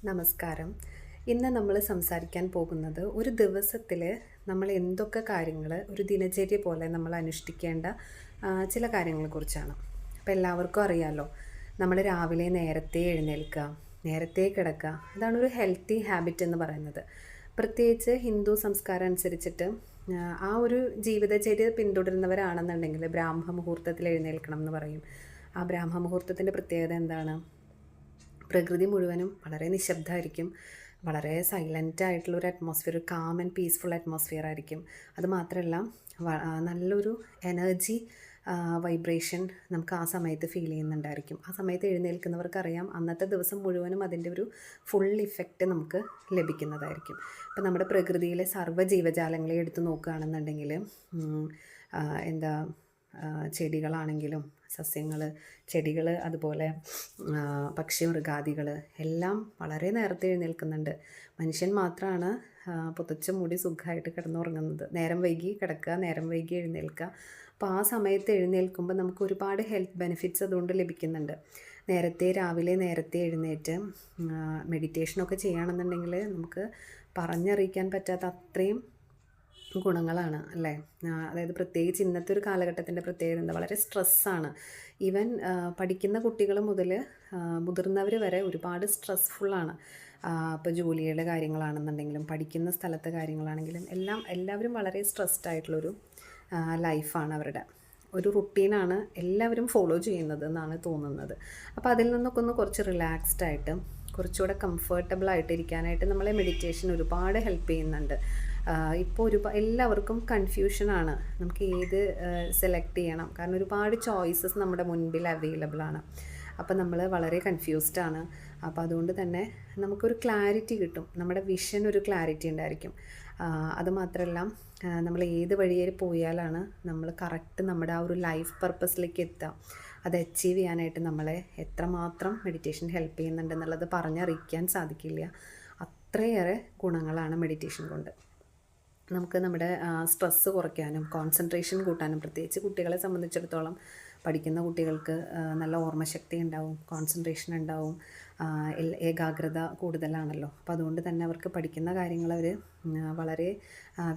നമസ്കാരം. ഇന്ന് നമ്മൾ സംസാരിക്കാൻ പോകുന്നത് ഒരു ദിവസത്തിൽ നമ്മൾ എന്തൊക്കെ കാര്യങ്ങൾ ഒരു ദിനചര്യ പോലെ നമ്മൾ അനുഷ്ഠിക്കേണ്ട ചില കാര്യങ്ങളെക്കുറിച്ചാണ്. അപ്പോൾ എല്ലാവർക്കും അറിയാമല്ലോ, നമ്മൾ രാവിലെ നേരത്തെ എഴുന്നേൽക്കുക, നേരത്തെ കിടക്കുക, അതാണ് ഒരു ഹെൽത്തി ഹാബിറ്റ് എന്ന് പറയുന്നത്. പ്രത്യേകിച്ച് ഹിന്ദു സംസ്കാരം അനുസരിച്ചിട്ട് ആ ഒരു ജീവിതചര്യ പിന്തുടരുന്നവരാണെന്നുണ്ടെങ്കിൽ ബ്രാഹ്മ മുഹൂർത്തത്തിൽ എഴുന്നേൽക്കണം എന്ന് പറയും. ആ ബ്രാഹ്മ മുഹൂർത്തത്തിൻ്റെ പ്രത്യേകത എന്താണ്? പ്രകൃതി മുഴുവനും വളരെ നിശബ്ദമായിരിക്കും. വളരെ സൈലൻ്റ് ആയിട്ടുള്ളൊരു atmosphere, calm and peaceful atmosphere ആയിരിക്കും. അതുമാത്രമല്ല നല്ലൊരു എനർജി വൈബ്രേഷൻ നമുക്ക് ആ സമയത്ത് ഫീൽ ചെയ്യുന്നുണ്ടായിരിക്കും. ആ സമയത്ത് എഴുന്നേൽക്കുന്നവർക്കറിയാം അന്നത്തെ ദിവസം മുഴുവനും അതിൻ്റെ ഒരു ഫുൾ ഇഫക്റ്റ് നമുക്ക് ലഭിക്കുന്നതായിരിക്കും. ഇപ്പം നമ്മുടെ പ്രകൃതിയിലെ സർവ്വ ജീവജാലങ്ങളെ എടുത്ത് നോക്കുകയാണെന്നുണ്ടെങ്കിൽ എന്താ ചെടികളാണെങ്കിലും സസ്യങ്ങൾ, ചെടികൾ, അതുപോലെ പക്ഷി മൃഗാദികൾ എല്ലാം വളരെ നേരത്തെ എഴുന്നേൽക്കുന്നുണ്ട്. മനുഷ്യൻ മാത്രമാണ് പുതച്ച് മൂടി സുഖമായിട്ട് കിടന്നുറങ്ങുന്നത്. നേരം വൈകി കിടക്കുക, നേരം വൈകി എഴുന്നേൽക്കുക. അപ്പോൾ ആ സമയത്ത് എഴുന്നേൽക്കുമ്പോൾ നമുക്ക് ഒരുപാട് ഹെൽത്ത് ബെനിഫിറ്റ്സ് അതുകൊണ്ട് ലഭിക്കുന്നുണ്ട്. രാവിലെ നേരത്തെ എഴുന്നേറ്റ് മെഡിറ്റേഷനൊക്കെ ചെയ്യുകയാണെന്നുണ്ടെങ്കിൽ നമുക്ക് പറഞ്ഞറിയിക്കാൻ പറ്റാത്ത അത്രയും ഗുണങ്ങളാണ് അല്ലേ. അതായത് പ്രത്യേകിച്ച് ഇന്നത്തെ ഒരു കാലഘട്ടത്തിൻ്റെ പ്രത്യേകത എന്താ? വളരെ സ്ട്രെസ്സാണ്. ഈവൻ പഠിക്കുന്ന കുട്ടികൾ മുതൽ മുതിർന്നവർ വരെ ഒരുപാട് സ്ട്രെസ്ഫുള്ളാണ്. ഇപ്പോൾ ജോലിയുടെ കാര്യങ്ങളാണെന്നുണ്ടെങ്കിലും പഠിക്കുന്ന സ്ഥലത്തെ കാര്യങ്ങളാണെങ്കിലും എല്ലാവരും വളരെ സ്ട്രെസ്ഡ് ആയിട്ടുള്ളൊരു ലൈഫാണ് അവരുടെ. ഒരു റുട്ടീനാണ് എല്ലാവരും ഫോളോ ചെയ്യുന്നത് എന്നാണ് തോന്നുന്നത്. അപ്പോൾ അതിൽ നിന്നൊക്കെ ഒന്ന് കുറച്ച് റിലാക്സ്ഡ് ആയിട്ട് കുറച്ചുകൂടെ കംഫർട്ടബിളായിട്ട് ഇരിക്കാനായിട്ട് നമ്മളെ മെഡിറ്റേഷൻ ഒരുപാട് ഹെൽപ്പ് ചെയ്യുന്നുണ്ട്. ഇപ്പോൾ എല്ലാവർക്കും കൺഫ്യൂഷനാണ്, നമുക്ക് ഏത് സെലക്ട് ചെയ്യണം. കാരണം ഒരുപാട് ചോയ്സസ് നമ്മുടെ മുൻപിൽ അവൈലബിളാണ്. അപ്പോൾ നമ്മൾ വളരെ കൺഫ്യൂസ്ഡാണ്. അപ്പോൾ അതുകൊണ്ട് തന്നെ നമുക്കൊരു ക്ലാരിറ്റി കിട്ടും, നമ്മുടെ വിഷൻ ഒരു ക്ലാരിറ്റി ഉണ്ടായിരിക്കും. അതുമാത്രമല്ല, നമ്മൾ ഏത് വഴിയേൽ പോയാലാണ് നമ്മൾ കറക്റ്റ് നമ്മുടെ ആ ഒരു ലൈഫ് പർപ്പസിലേക്ക് എത്തുക, അത് അച്ചീവ് ചെയ്യാനായിട്ട് നമ്മളെ എത്രമാത്രം മെഡിറ്റേഷൻ ഹെൽപ്പ് ചെയ്യുന്നുണ്ടെന്നുള്ളത് പറഞ്ഞറിയിക്കാൻ സാധിക്കില്ല. അത്രയേറെ ഗുണങ്ങളാണ് മെഡിറ്റേഷൻ കൊണ്ട്. നമുക്ക് നമ്മുടെ സ്ട്രെസ്സ് കുറയ്ക്കാനും കോൺസെൻട്രേഷൻ കൂട്ടാനും, പ്രത്യേകിച്ച് കുട്ടികളെ സംബന്ധിച്ചിടത്തോളം പഠിക്കുന്ന കുട്ടികൾക്ക് നല്ല ഓർമ്മശക്തി ഉണ്ടാവും, കോൺസെൻട്രേഷൻ ഉണ്ടാവും, ഏകാഗ്രത കൂടുതലാണല്ലോ. അപ്പോൾ അതുകൊണ്ട് തന്നെ അവർക്ക് പഠിക്കുന്ന കാര്യങ്ങൾ അവർ വളരെ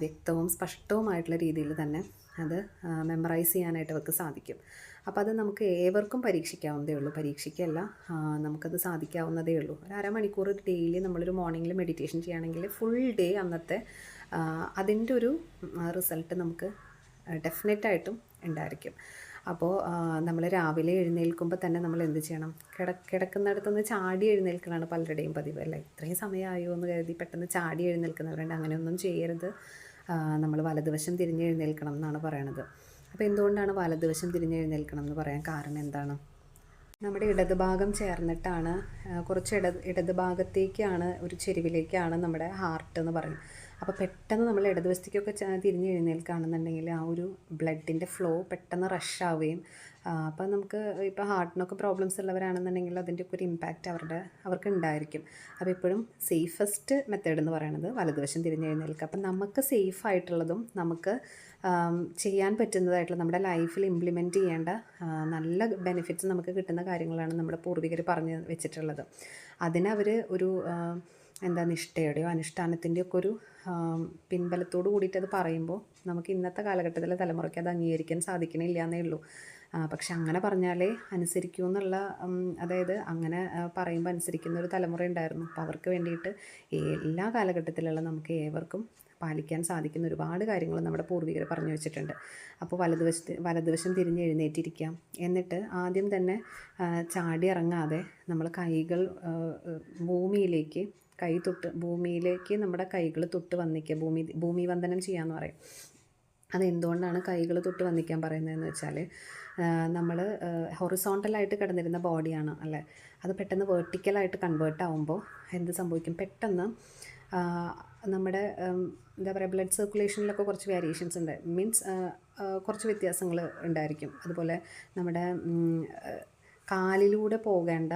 വ്യക്തവും സ്പഷ്ടവുമായിട്ടുള്ള രീതിയിൽ തന്നെ അത് മെമ്മറൈസ് ചെയ്യാനായിട്ട് അവർക്ക് സാധിക്കും. അപ്പോൾ അത് നമുക്ക് ഏവർക്കും പരീക്ഷിക്കാവുന്നതേ ഉള്ളൂ. പരീക്ഷിക്കല്ല, നമുക്കത് സാധിക്കാവുന്നതേ ഉള്ളൂ. ഒരു അരമണിക്കൂർ ഡെയിലി നമ്മളൊരു മോർണിംഗിൽ മെഡിറ്റേഷൻ ചെയ്യുകയാണെങ്കിൽ ഫുൾ ഡേ അന്നത്തെ അതിൻ്റെ ഒരു റിസൾട്ട് നമുക്ക് ഡെഫിനറ്റായിട്ടും ഉണ്ടായിരിക്കും. അപ്പോൾ നമ്മൾ രാവിലെ എഴുന്നേൽക്കുമ്പോൾ തന്നെ നമ്മൾ എന്ത് ചെയ്യണം? കിടക്കുന്നിടത്തുനിന്ന് ചാടി എഴുന്നേൽക്കലാണ് പലരുടെയും പതിവ് അല്ലേ. ഇത്രയും സമയമായോ എന്ന് കരുതി പെട്ടെന്ന് ചാടി എഴുന്നേൽക്കുന്നവരുണ്ട്. അങ്ങനെയൊന്നും ചെയ്യരുത്. നമ്മൾ വലതുവശം തിരിഞ്ഞ് എഴുന്നേൽക്കണം എന്നാണ് പറയണത്. അപ്പോൾ എന്തുകൊണ്ടാണ് വലതുവശം തിരിഞ്ഞ് എഴുന്നേൽക്കണം എന്ന് പറയാൻ കാരണം എന്താണ്? നമ്മുടെ ഇടതുഭാഗം ചേർന്നിട്ടാണ്, കുറച്ച് ഇടതുഭാഗത്തേക്കാണ്, ഒരു ചെരുവിലേക്കാണ് നമ്മുടെ ഹാർട്ട് എന്ന് പറയും. അപ്പോൾ പെട്ടെന്ന് നമ്മൾ ഇടതുവശത്തേക്കൊക്കെ തിരിഞ്ഞ് എഴുന്നേൽക്കുകയാണെന്നുണ്ടെങ്കിൽ ആ ഒരു ബ്ലഡിൻ്റെ ഫ്ലോ പെട്ടെന്ന് റഷ് ആവുകയും അപ്പോൾ നമുക്ക് ഇപ്പോൾ ഹാർട്ടിനൊക്കെ പ്രോബ്ലംസ് ഉള്ളവരാണെന്നുണ്ടെങ്കിൽ അതിൻ്റെയൊക്കെ ഒരു ഇമ്പാക്റ്റ് അവർക്ക് ഉണ്ടായിരിക്കും. അപ്പോൾ എപ്പോഴും സേഫസ്റ്റ് മെത്തേഡ് എന്ന് പറയുന്നത് വലതുവശം തിരിഞ്ഞ് എഴുന്നേൽക്കുക. അപ്പം നമുക്ക് സേഫായിട്ടുള്ളതും നമുക്ക് ചെയ്യാൻ പറ്റുന്നതായിട്ടുള്ള നമ്മുടെ ലൈഫിൽ ഇംപ്ലിമെൻറ്റ് ചെയ്യേണ്ട നല്ല ബെനിഫിറ്റ്സ് നമുക്ക് കിട്ടുന്ന കാര്യങ്ങളാണ് നമ്മുടെ പൂർവികർ പറഞ്ഞു വെച്ചിട്ടുള്ളത്. അതിനവർ ഒരു നിഷ്ഠയുടെയോ അനുഷ്ഠാനത്തിൻ്റെയോ ഒക്കെ ഒരു പിൻബലത്തോട് കൂടിയിട്ട് അത് പറയുമ്പോൾ നമുക്ക് ഇന്നത്തെ കാലഘട്ടത്തിലെ തലമുറയ്ക്ക് അത് അംഗീകരിക്കാൻ സാധിക്കണില്ല എന്നേ ഉള്ളൂ. പക്ഷെ അങ്ങനെ പറഞ്ഞാലേ അനുസരിക്കൂ എന്നുള്ള, അതായത് അങ്ങനെ പറയുമ്പോൾ അനുസരിക്കുന്ന ഒരു തലമുറ ഉണ്ടായിരുന്നു. അപ്പോൾ അവർക്ക് വേണ്ടിയിട്ട് എല്ലാ കാലഘട്ടത്തിലുള്ള നമുക്ക് ഏവർക്കും പാലിക്കാൻ സാധിക്കുന്ന ഒരുപാട് കാര്യങ്ങൾ നമ്മുടെ പൂർവികർ പറഞ്ഞു വെച്ചിട്ടുണ്ട്. അപ്പോൾ വലതുവശം തിരിഞ്ഞ് എഴുന്നേറ്റിരിക്കാം. എന്നിട്ട് ആദ്യം തന്നെ ചാടി ഇറങ്ങാതെ നമ്മൾ കൈകൾ ഭൂമിയിലേക്ക് ഭൂമിയിലേക്ക് നമ്മുടെ കൈകൾ തൊട്ട് വന്നിക്കുക. ഭൂമി വന്ദനം ചെയ്യാമെന്ന് പറയും. അതെന്തുകൊണ്ടാണ് കൈകൾ തൊട്ട് വന്നിക്കാൻ പറയുന്നതെന്ന് വെച്ചാൽ, നമ്മൾ ഹൊറിസോണ്ടലായിട്ട് കിടന്നിരുന്ന ബോഡിയാണ് അല്ലേ, അത് പെട്ടെന്ന് വെർട്ടിക്കലായിട്ട് കൺവേർട്ട് ആകുമ്പോൾ എന്ത് സംഭവിക്കും? പെട്ടെന്ന് നമ്മുടെ എന്താ പറയുക, ബ്ലഡ് സർക്കുലേഷനിലൊക്കെ കുറച്ച് വേരിയേഷൻസ് ഉണ്ട്. മീൻസ് കുറച്ച് വ്യത്യാസങ്ങൾ ഉണ്ടായിരിക്കും. അതുപോലെ നമ്മുടെ കാലിലൂടെ പോകേണ്ട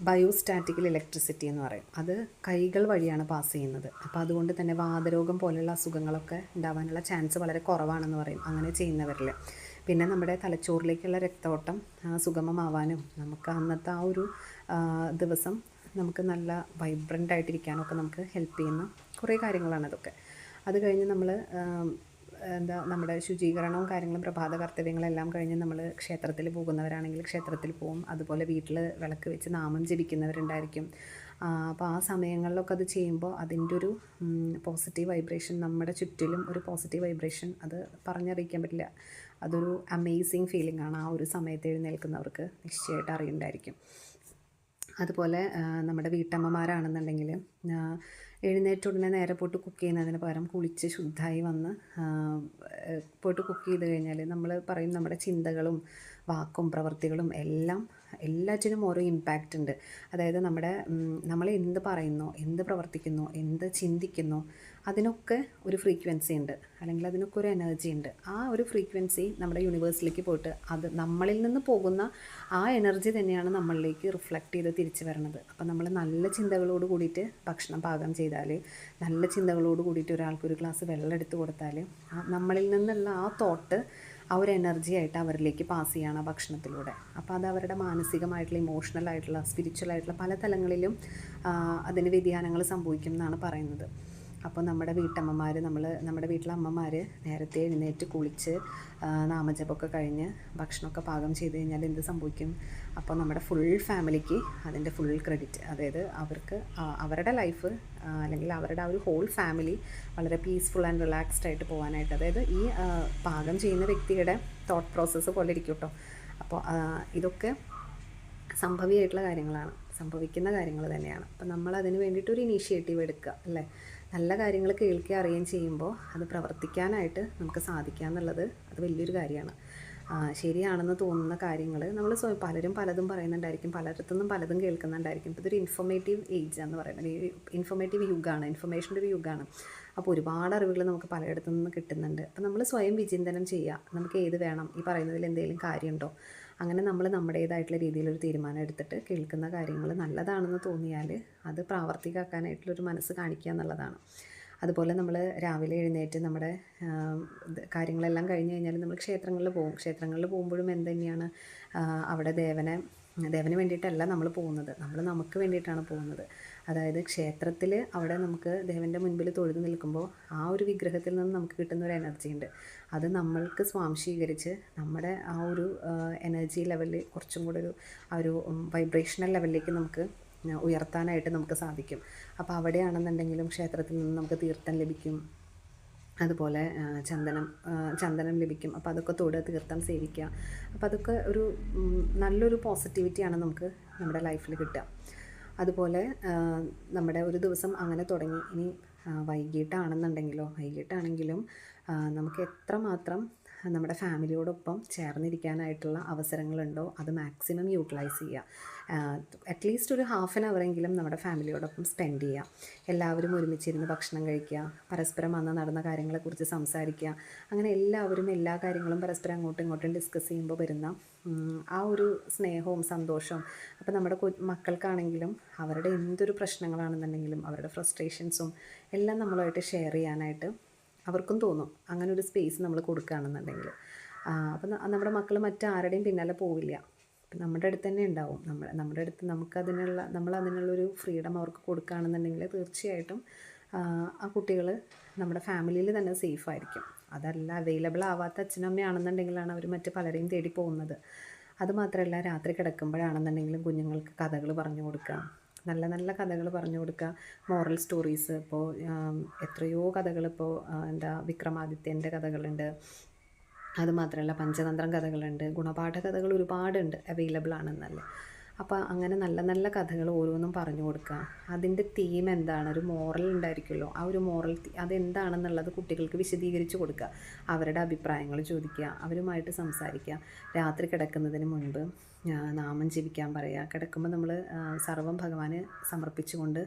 ബയോസ്റ്റാറ്റിക്കൽ ഇലക്ട്രിസിറ്റി എന്ന് പറയും, അത് കൈകൾ വഴിയാണ് പാസ് ചെയ്യുന്നത്. അപ്പോൾ അതുകൊണ്ട് തന്നെ വാതരോഗം പോലെയുള്ള അസുഖങ്ങളൊക്കെ ഉണ്ടാവാനുള്ള ചാൻസ് വളരെ കുറവാണെന്ന് പറയും അങ്ങനെ ചെയ്യുന്നവരിൽ. പിന്നെ നമ്മുടെ തലച്ചോറിലേക്കുള്ള രക്തോട്ടം സുഗമമാവാനും നമുക്ക് അന്നത്തെ ആ ഒരു ദിവസം നമുക്ക് നല്ല വൈബ്രൻ്റ് ആയിട്ടിരിക്കാനൊക്കെ നമുക്ക് ഹെൽപ്പ് ചെയ്യുന്ന കുറേ കാര്യങ്ങളാണ് അതൊക്കെ. അത് കഴിഞ്ഞ് നമ്മൾ നമ്മുടെ ശുചീകരണവും കാര്യങ്ങളും പ്രഭാത കർത്തവ്യങ്ങളെല്ലാം കഴിഞ്ഞ് നമ്മൾ ക്ഷേത്രത്തിൽ പോകുന്നവരാണെങ്കിൽ ക്ഷേത്രത്തിൽ പോകും. അതുപോലെ വീട്ടിൽ വിളക്ക് വെച്ച് നാമം ജപിക്കുന്നവരുണ്ടായിരിക്കും. അപ്പോൾ ആ സമയങ്ങളിലൊക്കെ അത് ചെയ്യുമ്പോൾ അതിൻ്റെ ഒരു പോസിറ്റീവ് വൈബ്രേഷൻ, നമ്മുടെ ചുറ്റിലും ഒരു പോസിറ്റീവ് വൈബ്രേഷൻ, അത് പറഞ്ഞറിയിക്കാൻ പറ്റില്ല. അതൊരു അമേസിങ് ഫീലിംഗ് ആണ് ആ ഒരു സമയത്ത് എഴുന്നേൽക്കുന്നവർക്ക് നിശ്ചയമായിട്ട് അറിയുന്നുണ്ടായിരിക്കും. അതുപോലെ നമ്മുടെ വീട്ടമ്മമാരാണെന്നുണ്ടെങ്കിൽ എഴുന്നേറ്റ ഉടനെ നേരെ പോയിട്ട് കുക്ക് ചെയ്യുന്നതിന് പകരം കുളിച്ച് ശുദ്ധമായി വന്ന് പോയിട്ട് കുക്ക് ചെയ്ത് കഴിഞ്ഞാൽ നമ്മൾ പറയും നമ്മുടെ ചിന്തകളും വാക്കും പ്രവൃത്തികളും എല്ലാറ്റിനും ഓരോ ഇമ്പാക്റ്റ് ഉണ്ട്. അതായത് നമ്മൾ എന്ത് പറയുന്നു, എന്ത് പ്രവർത്തിക്കുന്നു, എന്ത് ചിന്തിക്കുന്നു, അതിനൊക്കെ ഒരു ഫ്രീക്വൻസി ഉണ്ട്, അല്ലെങ്കിൽ അതിനൊക്കെ ഒരു എനർജി ഉണ്ട്. ആ ഒരു ഫ്രീക്വൻസി നമ്മുടെ യൂണിവേഴ്സിലേക്ക് പോയിട്ട് അത് നമ്മളിൽ നിന്ന് പോകുന്ന ആ എനർജി തന്നെയാണ് നമ്മളിലേക്ക് റിഫ്ലക്റ്റ് ചെയ്ത് തിരിച്ചു വരുന്നത്. അപ്പം നമ്മൾ നല്ല ചിന്തകളോട് കൂടിയിട്ട് ഭക്ഷണം പാകം ചെയ്താൽ, നല്ല ചിന്തകളോട് കൂടിയിട്ട് ഒരാൾക്ക് ഒരു ഗ്ലാസ് വെള്ളം എടുത്ത് കൊടുത്താൽ, നമ്മളിൽ നിന്നുള്ള ആ തോട്ട് ആ ഒരു എനർജി ആയിട്ട് അവരിലേക്ക് പാസ് ചെയ്യണം ഭക്ഷണത്തിലൂടെ. അപ്പോൾ അത് അവരുടെ മാനസികമായിട്ടുള്ള, ഇമോഷണൽ ആയിട്ടുള്ള, സ്പിരിച്വൽ ആയിട്ടുള്ള പല തലങ്ങളിലും അതിന് വ്യതിയാനങ്ങൾ സംഭവിക്കും എന്നാണ് പറയുന്നത്. അപ്പോൾ നമ്മുടെ വീട്ടമ്മമാർ, നമ്മുടെ വീട്ടിലെ അമ്മമാർ നേരത്തെ എഴുന്നേറ്റ് കുളിച്ച് നാമജപമൊക്കെ കഴിഞ്ഞ് ഭക്ഷണമൊക്കെ പാകം ചെയ്ത് കഴിഞ്ഞാൽ എന്ത് സംഭവിക്കും? അപ്പോൾ നമ്മുടെ ഫുൾ ഫാമിലിക്ക് അതിൻ്റെ ഫുൾ ക്രെഡിറ്റ്, അതായത് അവർക്ക് അവരുടെ ലൈഫ് അല്ലെങ്കിൽ അവരുടെ ആ ഒരു ഹോൾ ഫാമിലി വളരെ പീസ്ഫുൾ ആൻഡ് റിലാക്സ്ഡ് ആയിട്ട് പോകാനായിട്ട്, അതായത് ഈ പാകം ചെയ്യുന്ന വ്യക്തിയുടെ തോട്ട് പ്രോസസ്സ് പോലെ ഇരിക്കും കേട്ടോ. അപ്പോൾ ഇതൊക്കെ സംഭവിയായിട്ടുള്ള കാര്യങ്ങളാണ്, സംഭവിക്കുന്ന കാര്യങ്ങൾ തന്നെയാണ്. അപ്പം നമ്മളതിന് വേണ്ടിയിട്ടൊരു ഇനീഷ്യേറ്റീവ് എടുക്കുക അല്ലേ. നല്ല കാര്യങ്ങൾ കേൾക്കുകയും അറിയുകയും ചെയ്യുമ്പോൾ അത് പ്രവർത്തിക്കാനായിട്ട് നമുക്ക് സാധിക്കുക എന്നുള്ളത് അത് വലിയൊരു കാര്യമാണ്. ശരിയാണെന്ന് തോന്നുന്ന കാര്യങ്ങൾ നമ്മൾ പലരും പലതും പറയുന്നുണ്ടായിരിക്കും, പലയിടത്തുനിന്നും പലതും കേൾക്കുന്നുണ്ടായിരിക്കും. ഇപ്പോൾ ഇതൊരു ഇൻഫോർമേറ്റീവ് ഏജ് എന്ന് പറയുന്നത്, ഈ ഇൻഫോർമേറ്റീവ് യുഗമാണ്, ഇൻഫർമേഷൻ്റെ ഒരു യുഗമാണ്. അപ്പോൾ ഒരുപാട് അറിവുകൾ നമുക്ക് പലയിടത്തു നിന്ന് കിട്ടുന്നുണ്ട്. അപ്പോൾ നമ്മൾ സ്വയം വിചിന്തനം ചെയ്യുക, നമുക്ക് ഏത് വേണം, ഈ പറയുന്നതിൽ എന്തെങ്കിലും കാര്യമുണ്ടോ. അങ്ങനെ നമ്മൾ നമ്മുടേതായിട്ടുള്ള രീതിയിലൊരു തീരുമാനം എടുത്തിട്ട് കേൾക്കുന്ന കാര്യങ്ങൾ നല്ലതാണെന്ന് തോന്നിയാൽ അത് പ്രാവർത്തികമാക്കാനായിട്ടുള്ളൊരു മനസ്സ് കാണിക്കുക എന്നുള്ളതാണ്. അതുപോലെ നമ്മൾ രാവിലെ എഴുന്നേറ്റ് നമ്മുടെ കാര്യങ്ങളെല്ലാം കഴിഞ്ഞ് കഴിഞ്ഞാൽ നമ്മൾ ക്ഷേത്രങ്ങളിൽ പോകും. ക്ഷേത്രങ്ങളിൽ പോകുമ്പോഴും എന്ത് തന്നെയാണ്, അവിടെ ദേവന് വേണ്ടിയിട്ടല്ല നമ്മൾ പോകുന്നത്, നമ്മൾ നമുക്ക് വേണ്ടിയിട്ടാണ് പോകുന്നത്. അതായത് ക്ഷേത്രത്തിൽ അവിടെ നമുക്ക് ദേവൻ്റെ മുൻപിൽ തൊഴുതു നിൽക്കുമ്പോൾ ആ ഒരു വിഗ്രഹത്തിൽ നിന്ന് നമുക്ക് കിട്ടുന്ന ഒരു എനർജി ഉണ്ട്. അത് നമ്മൾക്ക് സ്വാംശീകരിച്ച് നമ്മുടെ ആ ഒരു എനർജി ലെവലിൽ കുറച്ചും കൂടെ ആ ഒരു വൈബ്രേഷണൽ ലെവലിലേക്ക് നമുക്ക് ഉയർത്താനായിട്ട് നമുക്ക് സാധിക്കും. അപ്പോൾ അവിടെയാണെന്നുണ്ടെങ്കിലും ക്ഷേത്രത്തിൽ നിന്ന് നമുക്ക് തീർത്ഥം ലഭിക്കും, അതുപോലെ ചന്ദനം ലഭിക്കും. അപ്പോൾ അതൊക്കെ തൊടുക, തീർത്ഥം സേവിക്കുക. അപ്പോൾ അതൊക്കെ ഒരു നല്ലൊരു പോസിറ്റിവിറ്റിയാണ് നമുക്ക് നമ്മുടെ ലൈഫിൽ കിട്ടുക. അതുപോലെ നമ്മുടെ ഒരു ദിവസം അങ്ങനെ തുടങ്ങി, ഇനി വൈകിട്ടാണെങ്കിലും നമുക്ക് എത്രമാത്രം നമ്മുടെ ഫാമിലിയോടൊപ്പം ചേർന്നിരിക്കാനായിട്ടുള്ള അവസരങ്ങളുണ്ടോ അത് മാക്സിമം യൂട്ടിലൈസ് ചെയ്യുക. അറ്റ്ലീസ്റ്റ് ഒരു ഹാഫ് ആൻ അവറെങ്കിലും നമ്മുടെ ഫാമിലിയോടൊപ്പം സ്പെൻഡ് ചെയ്യുക. എല്ലാവരും ഒരുമിച്ചിരുന്ന് ഭക്ഷണം കഴിക്കുക, പരസ്പരം അന്ന് നടന്ന കാര്യങ്ങളെക്കുറിച്ച് സംസാരിക്കുക. അങ്ങനെ എല്ലാവരും എല്ലാ കാര്യങ്ങളും പരസ്പരം അങ്ങോട്ടും ഇങ്ങോട്ടും ഡിസ്കസ് ചെയ്യുമ്പോൾ വരുന്ന ആ ഒരു സ്നേഹവും സന്തോഷവും. അപ്പോൾ നമ്മുടെ മക്കൾക്കാണെങ്കിലും അവരുടെ എന്തൊരു പ്രശ്നങ്ങളാണെന്നുണ്ടെങ്കിലും അവരുടെ ഫ്രസ്ട്രേഷൻസും എല്ലാം നമ്മളുമായിട്ട് ഷെയർ ചെയ്യാനായിട്ട് അവർക്കും തോന്നും. അങ്ങനെ ഒരു സ്പേസ് നമ്മൾ കൊടുക്കുകയാണെന്നുണ്ടെങ്കിൽ അപ്പം നമ്മുടെ മക്കൾ മറ്റാരുടെയും പിന്നാലെ പോവില്ല, നമ്മുടെ അടുത്ത് തന്നെ ഉണ്ടാവും. നമ്മുടെ അടുത്ത് നമ്മളതിനുള്ളൊരു ഫ്രീഡം അവർക്ക് കൊടുക്കുകയാണെന്നുണ്ടെങ്കിൽ തീർച്ചയായിട്ടും ആ കുട്ടികൾ നമ്മുടെ ഫാമിലിയിൽ തന്നെ സേഫായിരിക്കും. അതല്ല അവൈലബിൾ ആവാത്ത അച്ഛനും അമ്മയാണെന്നുണ്ടെങ്കിലാണ് അവർ മറ്റ് പലരെയും തേടി പോകുന്നത്. അതുമാത്രമല്ല, രാത്രി കിടക്കുമ്പോഴാണെന്നുണ്ടെങ്കിലും കുഞ്ഞുങ്ങൾക്ക് കഥകൾ പറഞ്ഞു കൊടുക്കുക, നല്ല നല്ല കഥകൾ പറഞ്ഞു കൊടുക്കുക, മോറൽ സ്റ്റോറീസ്. ഇപ്പോൾ എത്രയോ കഥകളിപ്പോൾ വിക്രമാദിത്യൻ്റെ കഥകളുണ്ട്, അതുമാത്രമല്ല പഞ്ചതന്ത്രം കഥകളുണ്ട്, ഗുണപാഠ കഥകൾ ഒരുപാടുണ്ട്, അവൈലബിൾ ആണെന്നല്ല. അപ്പോൾ അങ്ങനെ നല്ല നല്ല കഥകൾ ഓരോന്നും പറഞ്ഞു കൊടുക്കുക. അതിൻ്റെ തീം എന്താണ്, ഒരു മോറൽ ഉണ്ടായിരിക്കുമല്ലോ, ആ ഒരു മോറൽ അതെന്താണെന്നുള്ളത് കുട്ടികൾക്ക് വിശദീകരിച്ച് കൊടുക്കുക. അവരുടെ അഭിപ്രായങ്ങൾ ചോദിക്കുക, അവരുമായിട്ട് സംസാരിക്കുക. രാത്രി കിടക്കുന്നതിന് മുൻപ് നാമം ജപിക്കാൻ പറയുക. കിടക്കുമ്പോൾ നമ്മൾ സർവ്വം ഭഗവാന് സമർപ്പിച്ചുകൊണ്ട്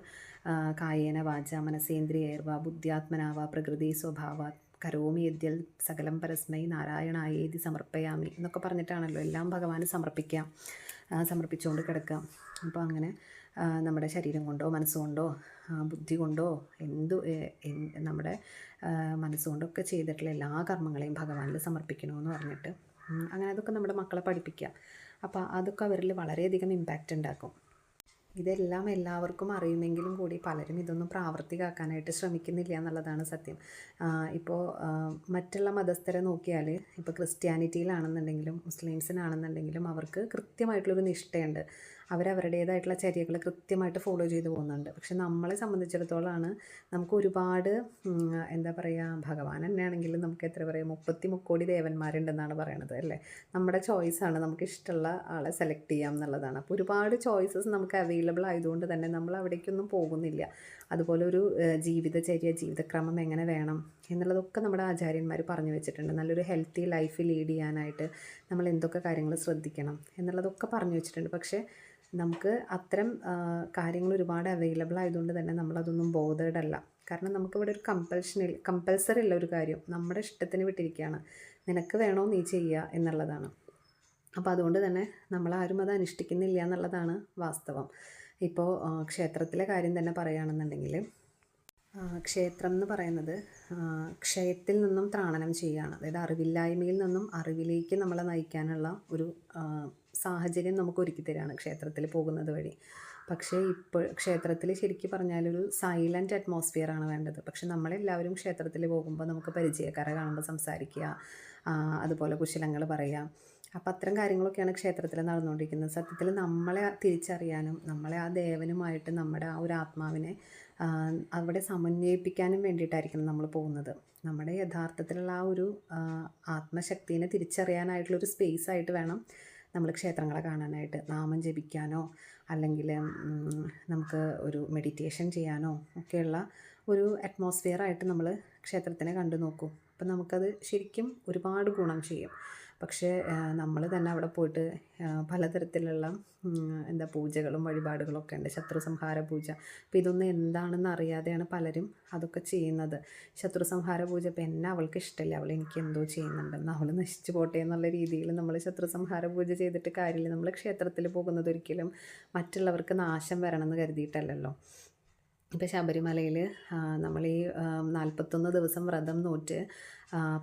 കായേന വാച മനസേന്ദ്രിയൈർവ ബുദ്ധ്യാത്മനാവ പ്രകൃതി സ്വഭാവ കരോമി യദ്യൽ സകലം പരസ്മൈ നാരായണായേതി സമർപ്പയാമി എന്നൊക്കെ പറഞ്ഞിട്ടാണല്ലോ എല്ലാം ഭഗവാന് സമർപ്പിച്ചുകൊണ്ട് കിടക്കുക. അപ്പോൾ അങ്ങനെ നമ്മുടെ ശരീരം കൊണ്ടോ മനസ്സുകൊണ്ടോ ബുദ്ധി കൊണ്ടോ നമ്മുടെ മനസ്സുകൊണ്ടൊക്കെ ചെയ്തിട്ടുള്ള എല്ലാ കർമ്മങ്ങളെയും ഭഗവാനിൽ സമർപ്പിക്കണമെന്ന് പറഞ്ഞിട്ട് അങ്ങനെ അതൊക്കെ നമ്മുടെ മക്കളെ പഠിപ്പിക്കുക. അപ്പോൾ അതൊക്കെ അവരിൽ വളരെയധികം ഇമ്പാക്റ്റ് ഉണ്ടാക്കും. ഇതെല്ലാം എല്ലാവർക്കും അറിയുമെങ്കിലും കൂടി പലരും ഇതൊന്നും പ്രാവർത്തികമാക്കാനായിട്ട് ശ്രമിക്കുന്നില്ല എന്നുള്ളതാണ് സത്യം. ഇപ്പോൾ മറ്റുള്ള മതസ്ഥരെ നോക്കിയാൽ, ഇപ്പോൾ ക്രിസ്ത്യാനിറ്റിയിലാണെന്നുണ്ടെങ്കിലും മുസ്ലിംസിനാണെന്നുണ്ടെങ്കിലും അവർക്ക് കൃത്യമായിട്ടുള്ളൊരു നിഷ്ഠയുണ്ട്. അവരവരുടേതായിട്ടുള്ള ചര്യകൾ കൃത്യമായിട്ട് ഫോളോ ചെയ്ത് പോകുന്നുണ്ട്. പക്ഷെ നമ്മളെ സംബന്ധിച്ചിടത്തോളമാണ് നമുക്ക് ഒരുപാട് എന്താ പറയുക, ഭഗവാൻ തന്നെയാണെങ്കിലും നമുക്ക് എത്ര പറയുക 33 ദേവന്മാരുണ്ടെന്നാണ് പറയണത് അല്ലേ. നമ്മുടെ ചോയ്സാണ്, നമുക്ക് ഇഷ്ടമുള്ള ആളെ സെലക്ട് ചെയ്യാം എന്നുള്ളതാണ്. അപ്പോൾ ഒരുപാട് ചോയ്സസ് നമുക്ക് അവൈലബിൾ ആയതുകൊണ്ട് തന്നെ നമ്മൾ അവിടേക്കൊന്നും പോകുന്നില്ല. അതുപോലെ ഒരു ജീവിതചര്യ, ജീവിതക്രമം എങ്ങനെ വേണം എന്നുള്ളതൊക്കെ നമ്മുടെ ആചാര്യന്മാർ പറഞ്ഞു വെച്ചിട്ടുണ്ട്. നല്ലൊരു ഹെൽത്തി ലൈഫ് ലീഡ് ചെയ്യാനായിട്ട് നമ്മൾ എന്തൊക്കെ കാര്യങ്ങൾ ശ്രദ്ധിക്കണം എന്നുള്ളതൊക്കെ പറഞ്ഞു വെച്ചിട്ടുണ്ട്. പക്ഷേ നമുക്ക് അത്തരം കാര്യങ്ങൾ ഒരുപാട് അവൈലബിൾ ആയതുകൊണ്ട് തന്നെ നമ്മളതൊന്നും ബോധേഡ് അല്ല. കാരണം നമുക്കിവിടെ ഒരു കമ്പൽസറി ഉള്ള ഒരു കാര്യം നമ്മുടെ ഇഷ്ടത്തിന് വിട്ടിരിക്കുകയാണ്. നിനക്ക് വേണോ നീ ചെയ്യുക എന്നുള്ളതാണ്. അപ്പോൾ അതുകൊണ്ട് തന്നെ നമ്മളാരും അത് അനുഷ്ഠിക്കുന്നില്ല എന്നുള്ളതാണ് വാസ്തവം. ഇപ്പോൾ ക്ഷേത്രത്തിലെ കാര്യം തന്നെ പറയുകയാണെന്നുണ്ടെങ്കിൽ, ക്ഷേത്രം എന്ന് പറയുന്നത് ക്ഷയത്തിൽ നിന്നും ത്രാണനം ചെയ്യുകയാണ്. അതായത് അറിവില്ലായ്മയിൽ നിന്നും അറിവിലേക്ക് നമ്മളെ നയിക്കാനുള്ള ഒരു സാഹചര്യം നമുക്ക് ഒരുക്കി തരികയാണ് ക്ഷേത്രത്തിൽ പോകുന്നത് വഴി. പക്ഷേ ഇപ്പോൾ ക്ഷേത്രത്തിൽ ശരിക്കും പറഞ്ഞാലൊരു സൈലൻറ്റ് അറ്റ്മോസ്ഫിയറാണ് വേണ്ടത്. പക്ഷെ നമ്മളെല്ലാവരും ക്ഷേത്രത്തിൽ പോകുമ്പോൾ നമുക്ക് പരിചയക്കാരെ കാണുമ്പോൾ സംസാരിക്കുക, അതുപോലെ കുശലങ്ങൾ പറയുക. അപ്പം അത്തരം കാര്യങ്ങളൊക്കെയാണ് ക്ഷേത്രത്തിൽ നടന്നുകൊണ്ടിരിക്കുന്നത്. സത്യത്തിൽ നമ്മളെ തിരിച്ചറിയാനും നമ്മളെ ആ ദേവനുമായിട്ട് നമ്മുടെ ആ ഒരു ആത്മാവിനെ അവിടെ സമന്വയിപ്പിക്കാനും വേണ്ടിയിട്ടായിരിക്കണം നമ്മൾ പോകുന്നത്. നമ്മുടെ യഥാർത്ഥത്തിലുള്ള ആ ഒരു ആത്മശക്തിനെ തിരിച്ചറിയാനായിട്ടുള്ളൊരു സ്പേസ് ആയിട്ട് വേണം നമ്മൾ ക്ഷേത്രങ്ങളെ കാണാനായിട്ട്. നാമം ജപിക്കാനോ അല്ലെങ്കിൽ നമുക്ക് ഒരു മെഡിറ്റേഷൻ ചെയ്യാനോ ഒക്കെയുള്ള ഒരു അറ്റ്മോസ്ഫിയറായിട്ട് നമ്മൾ ക്ഷേത്രത്തിനെ കണ്ടു നോക്കും. അപ്പം നമുക്കത് ശരിക്കും ഒരുപാട് ഗുണം ചെയ്യും. പക്ഷേ നമ്മൾ തന്നെ അവിടെ പോയിട്ട് പലതരത്തിലുള്ള പൂജകളും വഴിപാടുകളും ഒക്കെ ഉണ്ട്. ശത്രു സംഹാര പൂജ. അപ്പോൾ ഇതൊന്നും എന്താണെന്ന് അറിയാതെയാണ് പലരും അതൊക്കെ ചെയ്യുന്നത്. ശത്രു സംഹാര പൂജ ഇപ്പോൾ എന്നെ അവൾക്ക് ഇഷ്ടമില്ല, അവൾ എനിക്ക് എന്തോ ചെയ്യുന്നുണ്ടെന്ന്, അവൾ നശിച്ചു പോട്ടെ എന്നുള്ള രീതിയിൽ നമ്മൾ ശത്രു സംഹാര പൂജ ചെയ്തിട്ട് കാര്യമില്ല. നമ്മൾ ക്ഷേത്രത്തിൽ പോകുന്നത് ഒരിക്കലും മറ്റുള്ളവർക്ക് നാശം വരണമെന്ന് കരുതിയിട്ടല്ലല്ലോ. ഇപ്പോൾ ശബരിമലയിൽ നമ്മൾ ഈ 41 ദിവസം വ്രതം നോറ്റ്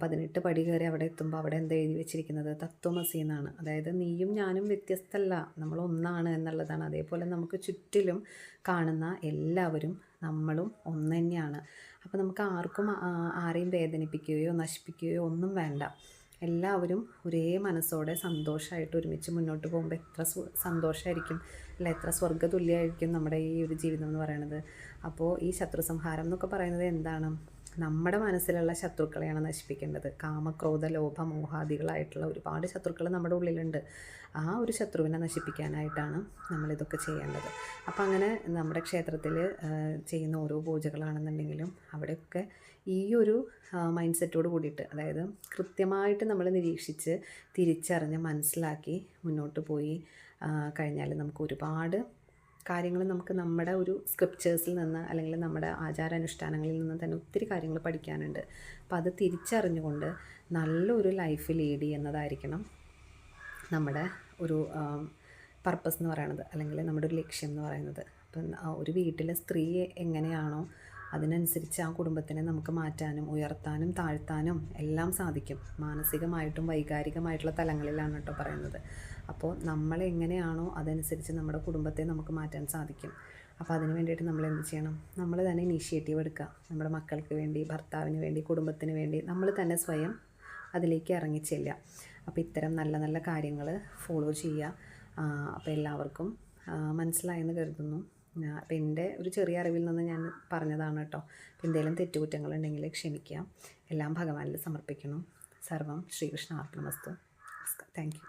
18 പടി കയറി അവിടെ എത്തുമ്പോൾ അവിടെ എന്താ എഴുതി വെച്ചിരിക്കുന്നത്? തത്വമസി എന്നാണ്. അതായത് നീയും ഞാനും വ്യത്യസ്തമല്ല, നമ്മളൊന്നാണ് എന്നുള്ളതാണ്. അതേപോലെ നമുക്ക് ചുറ്റിലും കാണുന്ന എല്ലാവരും നമ്മളും ഒന്ന് തന്നെയാണ്. അപ്പോൾ നമുക്ക് ആർക്കും ആരെയും വേദനിപ്പിക്കുകയോ നശിപ്പിക്കുകയോ ഒന്നും വേണ്ട. എല്ലാവരും ഒരേ മനസ്സോടെ സന്തോഷമായിട്ട് ഒരുമിച്ച് മുന്നോട്ട് പോകുമ്പോൾ എത്ര സന്തോഷമായിരിക്കും അല്ല, എത്ര സ്വർഗ്ഗതുല്യമായിരിക്കും നമ്മുടെ ഈ ഒരു ജീവിതം എന്ന് പറയുന്നത്. അപ്പോൾ ഈ ശത്രു സംഹാരം എന്നൊക്കെ പറയുന്നത് എന്താണ്? നമ്മുടെ മനസ്സിലുള്ള ശത്രുക്കളെയാണ് നശിപ്പിക്കേണ്ടത്. കാമക്രോധ ലോഭ മോഹാദികളായിട്ടുള്ള ഒരുപാട് ശത്രുക്കൾ നമ്മുടെ ഉള്ളിലുണ്ട്. ആ ഒരു ശത്രുവിനെ നശിപ്പിക്കാനായിട്ടാണ് നമ്മളിതൊക്കെ ചെയ്യേണ്ടത്. അപ്പം അങ്ങനെ നമ്മുടെ ക്ഷേത്രത്തിൽ ചെയ്യുന്ന ഓരോ പൂജകളാണെന്നുണ്ടെങ്കിലും അവിടെയൊക്കെ ഈ ഒരു മൈൻഡ് സെറ്റോട് കൂടിയിട്ട്, അതായത് കൃത്യമായിട്ട് നമ്മൾ നിരീക്ഷിച്ച് തിരിച്ചറിഞ്ഞ് മനസ്സിലാക്കി മുന്നോട്ട് പോയി കഴിഞ്ഞാൽ നമുക്ക് ഒരുപാട് കാര്യങ്ങൾ നമുക്ക് നമ്മുടെ ഒരു സ്ക്രിപ്റ്റേഴ്സിൽ നിന്ന് അല്ലെങ്കിൽ നമ്മുടെ ആചാരാനുഷ്ഠാനങ്ങളിൽ നിന്ന് തന്നെ ഒത്തിരി കാര്യങ്ങൾ പഠിക്കാനുണ്ട്. അപ്പോൾ അത് തിരിച്ചറിഞ്ഞുകൊണ്ട് നല്ലൊരു ലൈഫ് ലീഡ് ചെയ്യുന്നതായിരിക്കണം നമ്മുടെ ഒരു പർപ്പസ് എന്ന് പറയുന്നത്, അല്ലെങ്കിൽ നമ്മുടെ ഒരു ലക്ഷ്യം എന്ന് പറയുന്നത്. അപ്പം ഒരു വീട്ടിലെ സ്ത്രീ എങ്ങനെയാണോ അതിനനുസരിച്ച് ആ കുടുംബത്തിനെ നമുക്ക് മാറ്റാനും ഉയർത്താനും താഴ്ത്താനും എല്ലാം സാധിക്കും. മാനസികമായിട്ടും വൈകാരികമായിട്ടുള്ള തലങ്ങളിലാണ് കേട്ടോ പറയുന്നത്. അപ്പോൾ നമ്മളെങ്ങനെയാണോ അതനുസരിച്ച് നമ്മുടെ കുടുംബത്തെ നമുക്ക് മാറ്റാൻ സാധിക്കും. അപ്പോൾ അതിന് വേണ്ടിയിട്ട് നമ്മൾ എന്ത് ചെയ്യണം? നമ്മൾ തന്നെ ഇനീഷ്യേറ്റീവ് എടുക്കുക. നമ്മുടെ മക്കൾക്ക് വേണ്ടി, ഭർത്താവിന് വേണ്ടി, കുടുംബത്തിന് വേണ്ടി നമ്മൾ തന്നെ സ്വയം അതിലേക്ക് ഇറങ്ങിച്ചെല്ലുക. അപ്പോൾ ഇത്തരം നല്ല നല്ല കാര്യങ്ങൾ ഫോളോ ചെയ്യുക. അപ്പോൾ എല്ലാവർക്കും മനസ്സിലായെന്ന് കരുതുന്നു. അപ്പോൾ എൻ്റെ ഒരു ചെറിയ അറിവിൽ നിന്ന് ഞാൻ പറഞ്ഞതാണ് കേട്ടോ. അപ്പോൾ എന്തെങ്കിലും തെറ്റുകുറ്റങ്ങളുണ്ടെങ്കിൽ ക്ഷമിക്കുക. എല്ലാം ഭഗവാനിൽ സമർപ്പിക്കണം. സർവം ശ്രീകൃഷ്ണ അർപ്പണമസ്തു. Thank you.